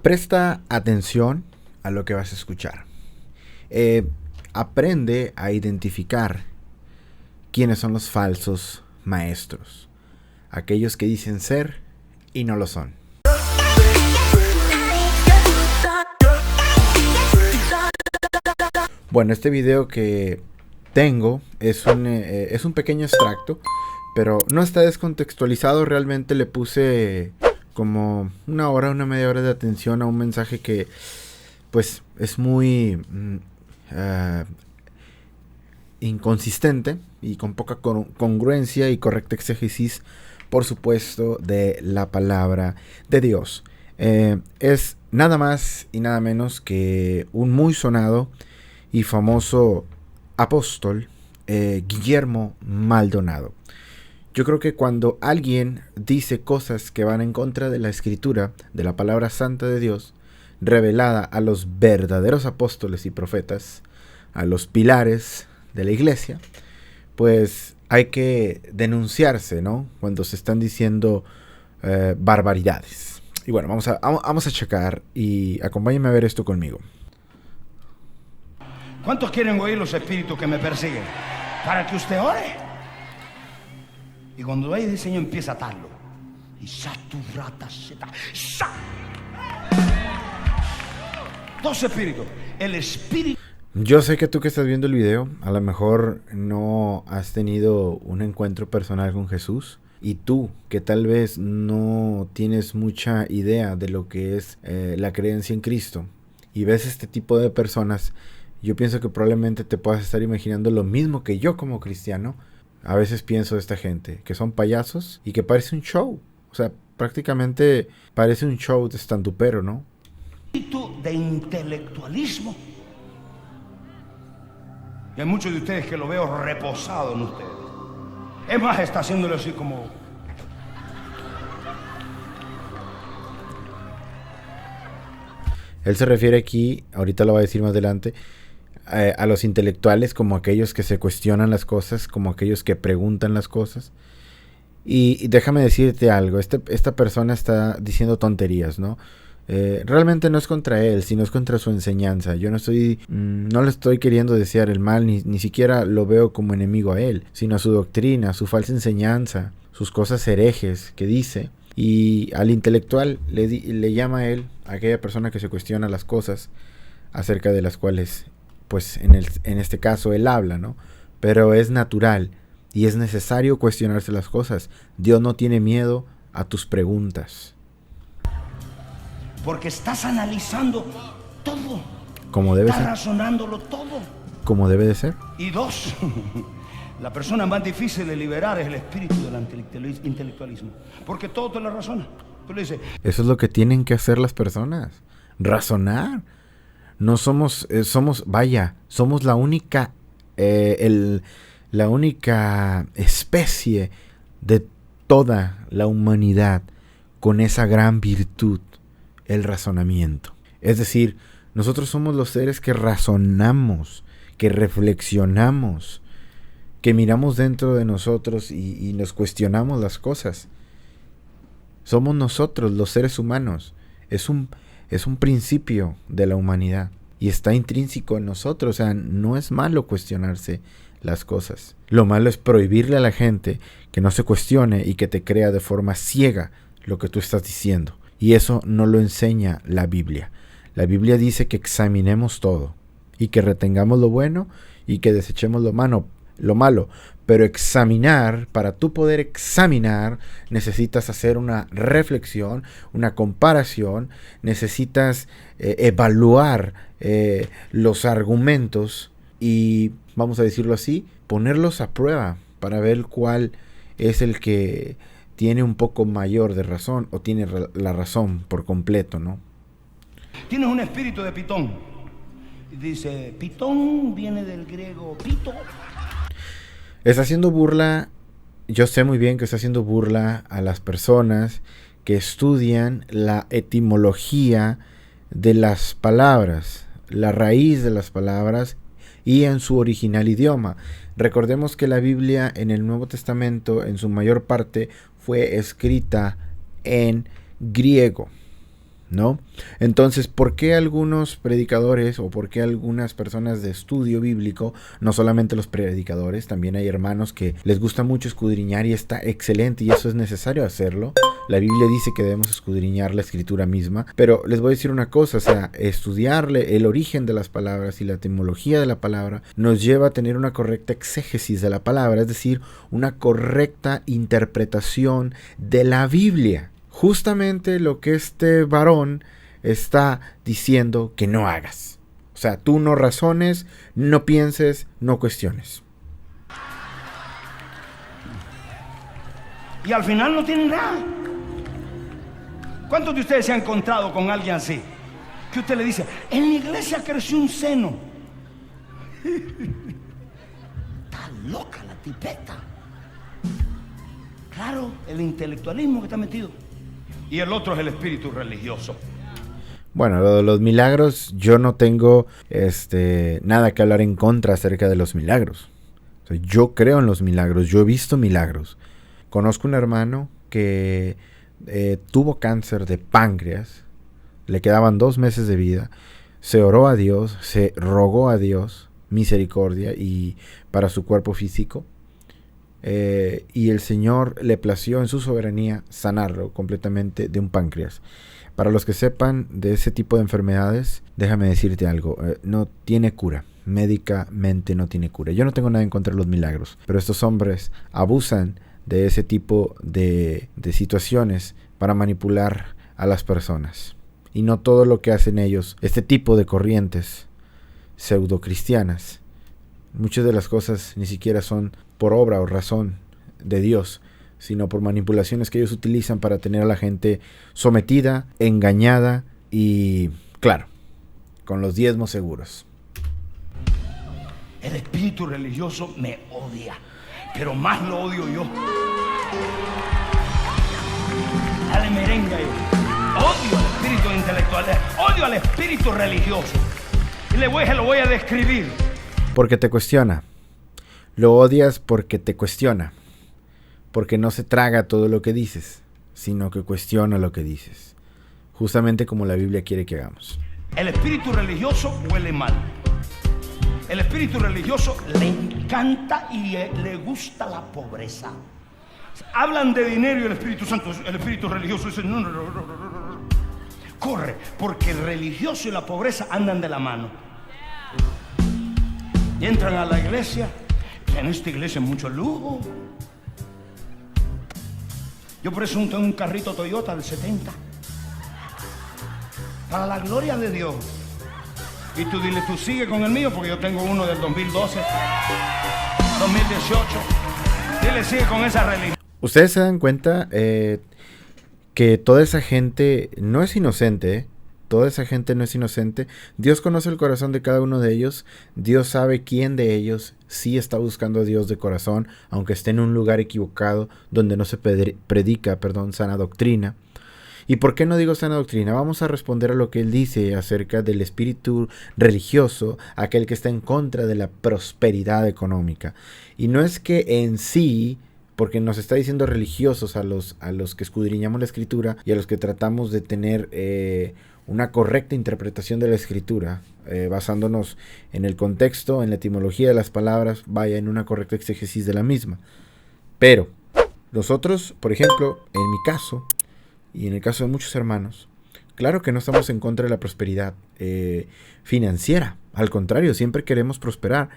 Presta atención a lo que vas a escuchar. Aprende a identificar quiénes son los falsos maestros. Aquellos que dicen ser y no lo son. Bueno, este video que tengo es un pequeño extracto, pero no está descontextualizado. Realmente le puse como una media hora de atención a un mensaje que pues es muy inconsistente y con poca congruencia y correcta exégesis, por supuesto, de la palabra de Dios. Es nada más y nada menos que un muy sonado y famoso apóstol, Guillermo Maldonado. Yo creo que cuando alguien dice cosas que van en contra de la escritura, de la palabra santa de Dios, revelada a los verdaderos apóstoles y profetas, a los pilares de la iglesia, pues hay que denunciarse, ¿no? Cuando se están diciendo barbaridades. Y bueno, vamos a checar y acompáñenme a ver esto conmigo. ¿Cuántos quieren oír los espíritus que me persiguen? Para que usted ore. Y cuando veis el Señor empieza a atarlo. Y dos espíritus. El espíritu. Yo sé que tú que estás viendo el video, a lo mejor no has tenido un encuentro personal con Jesús. Y tú, que tal vez no tienes mucha idea de lo que es la creencia en Cristo, y ves este tipo de personas, yo pienso que probablemente te puedas estar imaginando lo mismo que yo como cristiano. A veces pienso de esta gente, que son payasos y que parece un show. O sea, prácticamente parece un show de estandupero, ¿no? Espíritu de intelectualismo. Y hay muchos de ustedes que lo veo reposado en ustedes. Es más, está haciéndolo así como... Él se refiere aquí, ahorita lo va a decir más adelante, a los intelectuales como aquellos que se cuestionan las cosas, como aquellos que preguntan las cosas. Y déjame decirte algo, esta persona está diciendo tonterías, ¿no? Realmente no es contra él, sino es contra su enseñanza. Yo no le estoy queriendo desear el mal, ni siquiera lo veo como enemigo a él, sino a su doctrina, a su falsa enseñanza, sus cosas herejes que dice. Y al intelectual le llama a él, a aquella persona que se cuestiona las cosas acerca de las cuales, pues en este caso él habla, ¿no? Pero es natural y es necesario cuestionarse las cosas. Dios no tiene miedo a tus preguntas. Porque estás analizando todo. Como debe ser. Estás razonándolo todo. Como debe de ser. Y dos, la persona más difícil de liberar es el espíritu del intelectualismo. Porque todo te lo razona. Tú le dices... Eso es lo que tienen que hacer las personas. Razonar. No somos somos la única especie de toda la humanidad con esa gran virtud, el razonamiento. Es decir, nosotros somos los seres que razonamos, que reflexionamos, que miramos dentro de nosotros y nos cuestionamos las cosas. Somos nosotros, los seres humanos. Es un principio de la humanidad y está intrínseco en nosotros. O sea, no es malo cuestionarse las cosas. Lo malo es prohibirle a la gente que no se cuestione y que te crea de forma ciega lo que tú estás diciendo. Y eso no lo enseña la Biblia. La Biblia dice que examinemos todo y que retengamos lo bueno y que desechemos lo malo. Pero examinar, para tú poder examinar, necesitas hacer una reflexión, una comparación, necesitas evaluar los argumentos y, vamos a decirlo así, ponerlos a prueba para ver cuál es el que tiene un poco mayor de razón o tiene la razón por completo, ¿no? Tienes un espíritu de pitón. Dice, pitón viene del griego pito. Está haciendo burla, yo sé muy bien que está haciendo burla a las personas que estudian la etimología de las palabras, la raíz de las palabras y en su original idioma. Recordemos que la Biblia en el Nuevo Testamento, en su mayor parte, fue escrita en griego. ¿no? Entonces, ¿por qué algunos predicadores o por qué algunas personas de estudio bíblico, no solamente los predicadores, también hay hermanos que les gusta mucho escudriñar y está excelente y eso es necesario hacerlo? La Biblia dice que debemos escudriñar la escritura misma, pero les voy a decir una cosa, o sea, estudiarle el origen de las palabras y la etimología de la palabra nos lleva a tener una correcta exégesis de la palabra, es decir, una correcta interpretación de la Biblia. Justamente lo que este varón está diciendo que no hagas. O sea, tú no razones, no pienses, no cuestiones. Y al final no tienen nada. ¿Cuántos de ustedes se han encontrado con alguien así? Que usted le dice, en la iglesia creció un seno. Está loca la tipeta. Claro, el intelectualismo que está metido. Y el otro es el espíritu religioso. Bueno, lo de los milagros, yo no tengo nada que hablar en contra acerca de los milagros. O sea, yo creo en los milagros, yo he visto milagros. Conozco un hermano que tuvo cáncer de páncreas, le quedaban 2 meses de vida, se oró a Dios, se rogó a Dios misericordia y para su cuerpo físico. Y el Señor le plació en su soberanía sanarlo completamente de un páncreas. Para los que sepan de ese tipo de enfermedades, déjame decirte algo, no tiene cura, médicamente no tiene cura. Yo no tengo nada en contra de los milagros, pero estos hombres abusan de ese tipo de situaciones para manipular a las personas. Y no todo lo que hacen ellos, este tipo de corrientes pseudocristianas, muchas de las cosas ni siquiera son por obra o razón de Dios, sino por manipulaciones que ellos utilizan para tener a la gente sometida, engañada y, claro, con los diezmos seguros. El espíritu religioso me odia, pero más lo odio yo. Dale merengue. Odio al espíritu intelectual, odio al espíritu religioso. Y lo voy a describir. Porque te cuestiona. Lo odias porque te cuestiona. Porque no se traga todo lo que dices, sino que cuestiona lo que dices. Justamente como la Biblia quiere que hagamos. El espíritu religioso huele mal. El espíritu religioso le encanta y le gusta la pobreza. Hablan de dinero y el Espíritu Santo, el espíritu religioso dice no. Corre, porque el religioso y la pobreza andan de la mano. Y entran a la iglesia. En esta iglesia hay mucho lujo. Yo por eso tengo un carrito Toyota del 70. Para la gloria de Dios. Y tú dile, tú sigue con el mío, porque yo tengo uno del 2012, 2018. Dile, sigue con esa religión. Ustedes se dan cuenta que toda esa gente no es inocente, Toda esa gente no es inocente. Dios conoce el corazón de cada uno de ellos. Dios sabe quién de ellos sí está buscando a Dios de corazón, aunque esté en un lugar equivocado donde no se predica, sana doctrina. ¿Y por qué no digo sana doctrina? Vamos a responder a lo que él dice acerca del espíritu religioso, aquel que está en contra de la prosperidad económica. Y no es que en sí, porque nos está diciendo religiosos a los que escudriñamos la escritura y a los que tratamos de tener una correcta interpretación de la escritura, basándonos en el contexto, en la etimología de las palabras, vaya en una correcta exégesis de la misma. Pero nosotros, por ejemplo, en mi caso, y en el caso de muchos hermanos, claro que no estamos en contra de la prosperidad financiera. Al contrario, siempre queremos prosperar,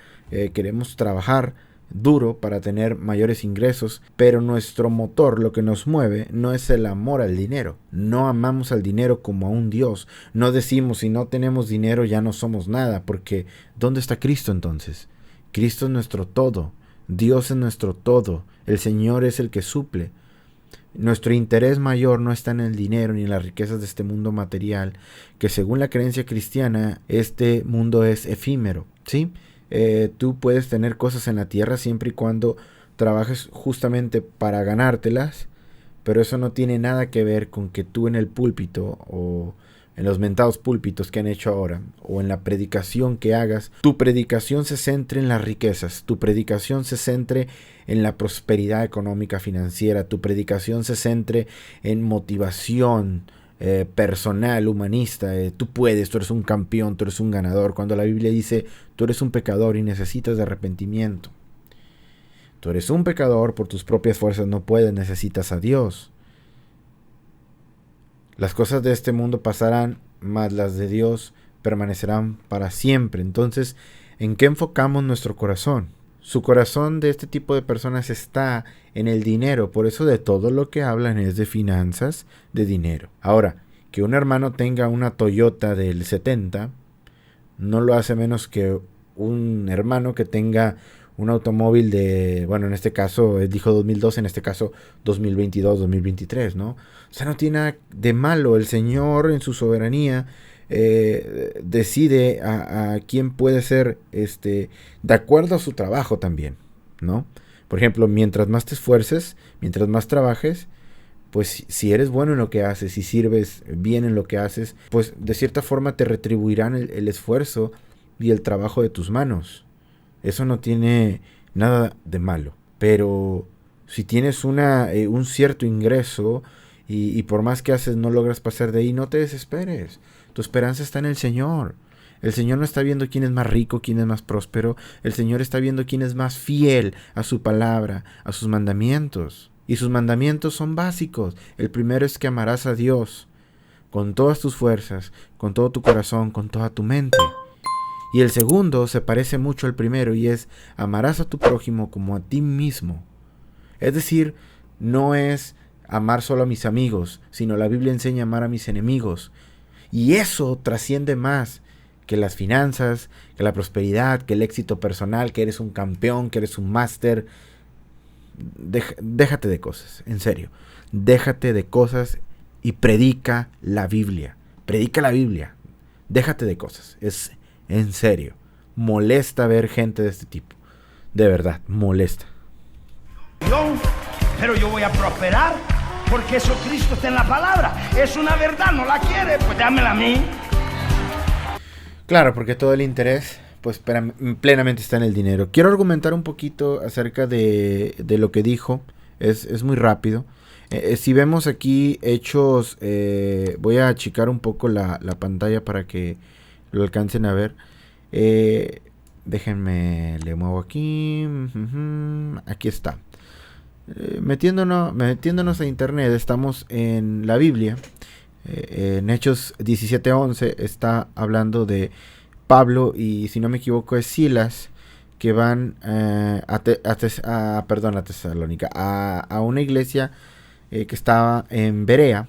queremos trabajar duro para tener mayores ingresos, pero nuestro motor, lo que nos mueve, no es el amor al dinero. No amamos al dinero como a un Dios. No decimos, si no tenemos dinero ya no somos nada, porque ¿dónde está Cristo entonces? Cristo es nuestro todo, Dios es nuestro todo, el Señor es el que suple. Nuestro interés mayor no está en el dinero ni en las riquezas de este mundo material, que según la creencia cristiana, este mundo es efímero, ¿sí? Tú puedes tener cosas en la tierra siempre y cuando trabajes justamente para ganártelas, pero eso no tiene nada que ver con que tú en el púlpito o en los mentados púlpitos que han hecho ahora, o en la predicación que hagas, tu predicación se centre en las riquezas, tu predicación se centre en la prosperidad económica financiera, tu predicación se centre en motivación personal, humanista, tú puedes, tú eres un campeón, tú eres un ganador, cuando la Biblia dice, tú eres un pecador y necesitas de arrepentimiento. Tú eres un pecador, por tus propias fuerzas no puedes, necesitas a Dios. Las cosas de este mundo pasarán, mas las de Dios permanecerán para siempre. Entonces, ¿en qué enfocamos nuestro corazón? Su corazón de este tipo de personas está en el dinero. Por eso de todo lo que hablan es de finanzas, de dinero. Ahora, que un hermano tenga una Toyota del 70 no lo hace menos que un hermano que tenga un automóvil de, bueno, en este caso, él dijo 2012, en este caso 2022, 2023, ¿no? O sea, no tiene nada de malo. El Señor en su soberanía decide a quién puede ser de acuerdo a su trabajo también, ¿no? Por ejemplo, mientras más te esfuerces, mientras más trabajes, pues si eres bueno en lo que haces, si sirves bien en lo que haces, pues de cierta forma te retribuirán el esfuerzo y el trabajo de tus manos. Eso no tiene nada de malo. Pero si tienes un cierto ingreso y por más que haces no logras pasar de ahí, no te desesperes. Tu esperanza está en el Señor. El Señor no está viendo quién es más rico, quién es más próspero. El Señor está viendo quién es más fiel a su palabra, a sus mandamientos. Y sus mandamientos son básicos. El primero es que amarás a Dios con todas tus fuerzas, con todo tu corazón, con toda tu mente. Y el segundo se parece mucho al primero y es amarás a tu prójimo como a ti mismo. Es decir, no es amar solo a mis amigos, sino la Biblia enseña a amar a mis enemigos. Y eso trasciende más que las finanzas, que la prosperidad, que el éxito personal, que eres un campeón, que eres un máster. Déjate de cosas, en serio. Déjate de cosas y predica la Biblia. Predica la Biblia. Déjate de cosas. Es en serio. Molesta ver gente de este tipo. De verdad, molesta. Pero yo voy a prosperar porque eso Cristo está en la palabra. Es una verdad, no la quiere, pues dámela a mí. Claro, porque todo el interés pues plenamente está en el dinero. Quiero argumentar un poquito acerca de lo que dijo. Es muy rápido. Si vemos aquí Hechos, voy a achicar un poco la pantalla para que lo alcancen a ver. Déjenme, le muevo aquí. Aquí está. Metiéndonos a internet, estamos en la Biblia. En Hechos 17:11 está hablando de Pablo y, si no me equivoco, es Silas, que van a Tesalónica, a una iglesia que estaba en Berea,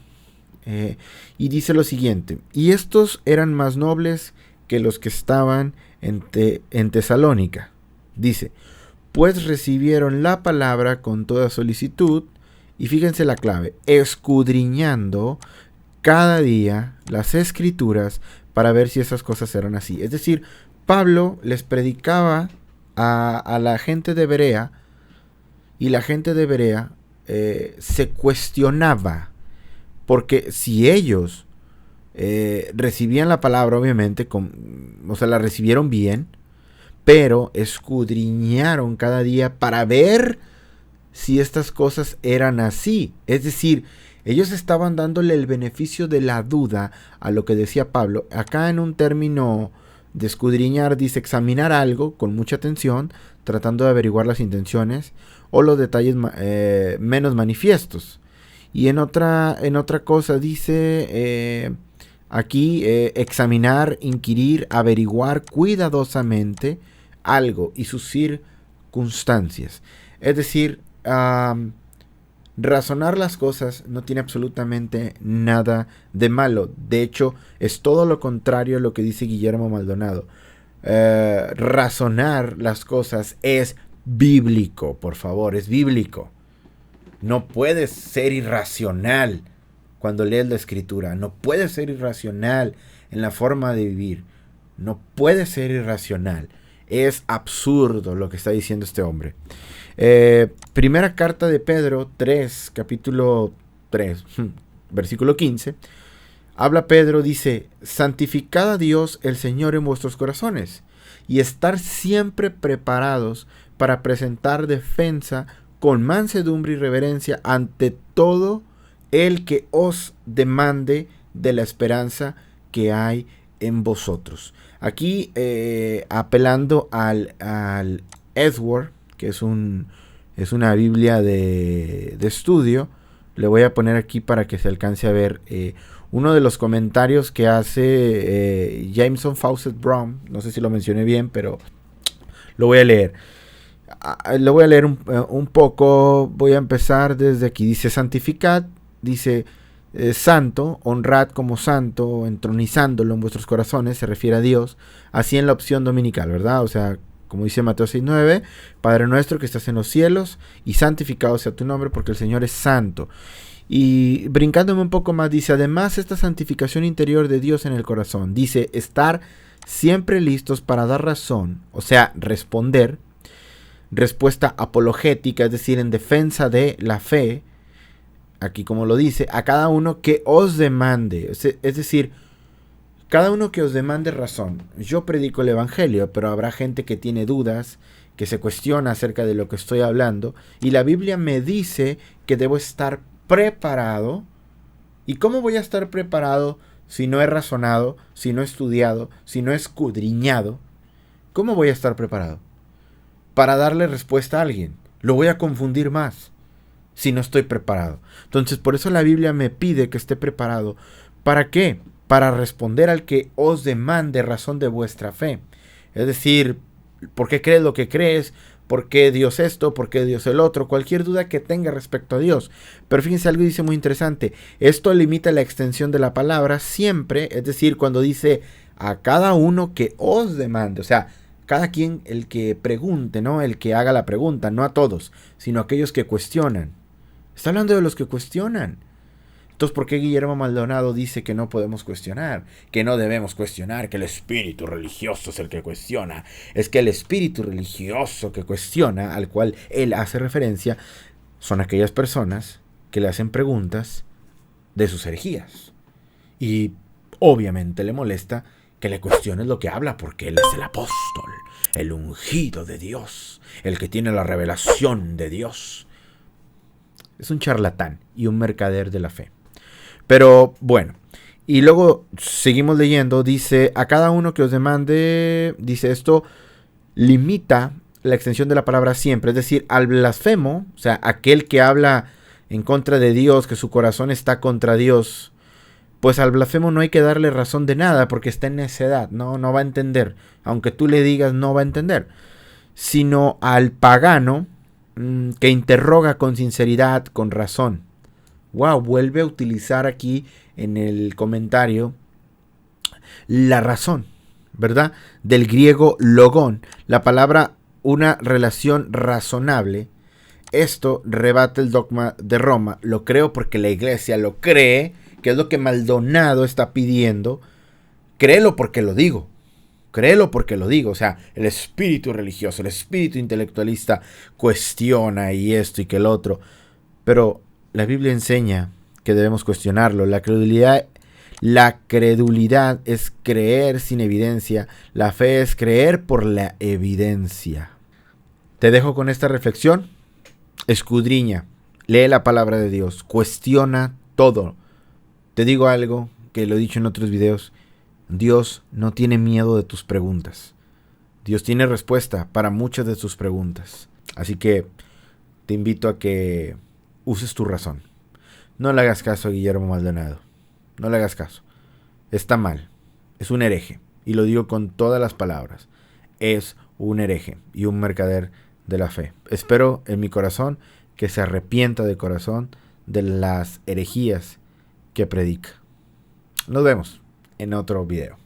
y dice lo siguiente: y estos eran más nobles que los que estaban en Tesalónica. Dice: pues recibieron la palabra con toda solicitud, y fíjense la clave, escudriñando cada día las escrituras para ver si esas cosas eran así. Es decir, Pablo les predicaba a la gente de Berea, y la gente de Berea se cuestionaba, porque si ellos recibían la palabra, obviamente, o sea, la recibieron bien, pero escudriñaron cada día para ver si estas cosas eran así. Es decir, ellos estaban dándole el beneficio de la duda a lo que decía Pablo. Acá en un término de escudriñar dice examinar algo con mucha atención, tratando de averiguar las intenciones o los detalles menos manifiestos. Y en otra cosa dice aquí examinar, inquirir, averiguar cuidadosamente algo y sus circunstancias. Es decir, razonar las cosas no tiene absolutamente nada de malo. De hecho, es todo lo contrario a lo que dice Guillermo Maldonado. Razonar las cosas es bíblico, por favor, es bíblico. No puedes ser irracional cuando lees la escritura. No puedes ser irracional en la forma de vivir. No puedes ser irracional. Es absurdo lo que está diciendo este hombre. Primera carta de Pedro 3, capítulo 3, versículo 15. Habla Pedro, dice: santificad a Dios el Señor en vuestros corazones, y estar siempre preparados para presentar defensa con mansedumbre y reverencia ante todo el que os demande de la esperanza que hay en vosotros. Aquí apelando al Edward, que es una Biblia de estudio, le voy a poner aquí para que se alcance a ver uno de los comentarios que hace Jameson Fawcett Brown. No sé si lo mencioné bien, pero lo voy a leer. Lo voy a leer un poco. Voy a empezar desde aquí. Dice: santificad, dice santo, honrad como santo, entronizándolo en vuestros corazones, se refiere a Dios, así en la opción dominical, ¿verdad? O sea, como dice Mateo 6:9, Padre nuestro que estás en los cielos, y santificado sea tu nombre, porque el Señor es santo. Y brincándome un poco más, dice: además esta santificación interior de Dios en el corazón, dice, estar siempre listos para dar razón, o sea, responder, respuesta apologética, es decir, en defensa de la fe, aquí como lo dice, a cada uno que os demande, es decir, cada uno que os demande razón. Yo predico el evangelio, pero habrá gente que tiene dudas, que se cuestiona acerca de lo que estoy hablando, y la Biblia me dice que debo estar preparado. ¿Y cómo voy a estar preparado si no he razonado, si no he estudiado, si no he escudriñado? ¿Cómo voy a estar preparado para darle respuesta a alguien? Lo voy a confundir más si no estoy preparado. Entonces, por eso la Biblia me pide que esté preparado. ¿Para qué? Para responder al que os demande razón de vuestra fe. Es decir, ¿por qué crees lo que crees? ¿Por qué Dios esto? ¿Por qué Dios el otro? Cualquier duda que tenga respecto a Dios. Pero fíjense, algo dice muy interesante. Esto limita la extensión de la palabra siempre. Es decir, cuando dice a cada uno que os demande. O sea, cada quien el que pregunte, ¿no? El que haga la pregunta. No a todos, sino a aquellos que cuestionan. Está hablando de los que cuestionan. Entonces, ¿por qué Guillermo Maldonado dice que no podemos cuestionar? Que no debemos cuestionar, que el espíritu religioso es el que cuestiona. Es que el espíritu religioso que cuestiona, al cual él hace referencia, son aquellas personas que le hacen preguntas de sus herejías. Y obviamente le molesta que le cuestiones lo que habla, porque él es el apóstol, el ungido de Dios, el que tiene la revelación de Dios. Es un charlatán y un mercader de la fe. Pero bueno, y luego seguimos leyendo, dice, a cada uno que os demande, dice, esto limita la extensión de la palabra siempre, es decir, al blasfemo, o sea, aquel que habla en contra de Dios, que su corazón está contra Dios, pues al blasfemo no hay que darle razón de nada porque está en necedad, no va a entender, aunque tú le digas no va a entender, sino al pagano que interroga con sinceridad, con razón. Wow, vuelve a utilizar aquí en el comentario la razón, ¿verdad? Del griego logón, la palabra una relación razonable. Esto rebate el dogma de Roma. Lo creo porque la iglesia lo cree, que es lo que Maldonado está pidiendo. Créelo porque lo digo. Créelo porque lo digo. O sea, el espíritu religioso, el espíritu intelectualista cuestiona y esto y que el otro. Pero la Biblia enseña que debemos cuestionarlo. La credulidad es creer sin evidencia. La fe es creer por la evidencia. Te dejo con esta reflexión. Escudriña. Lee la palabra de Dios. Cuestiona todo. Te digo algo que lo he dicho en otros videos. Dios no tiene miedo de tus preguntas. Dios tiene respuesta para muchas de tus preguntas. Así que te invito a que uses tu razón. No le hagas caso a Guillermo Maldonado. No le hagas caso. Está mal. Es un hereje. Y lo digo con todas las palabras. Es un hereje y un mercader de la fe. Espero en mi corazón que se arrepienta de corazón de las herejías que predica. Nos vemos en otro video.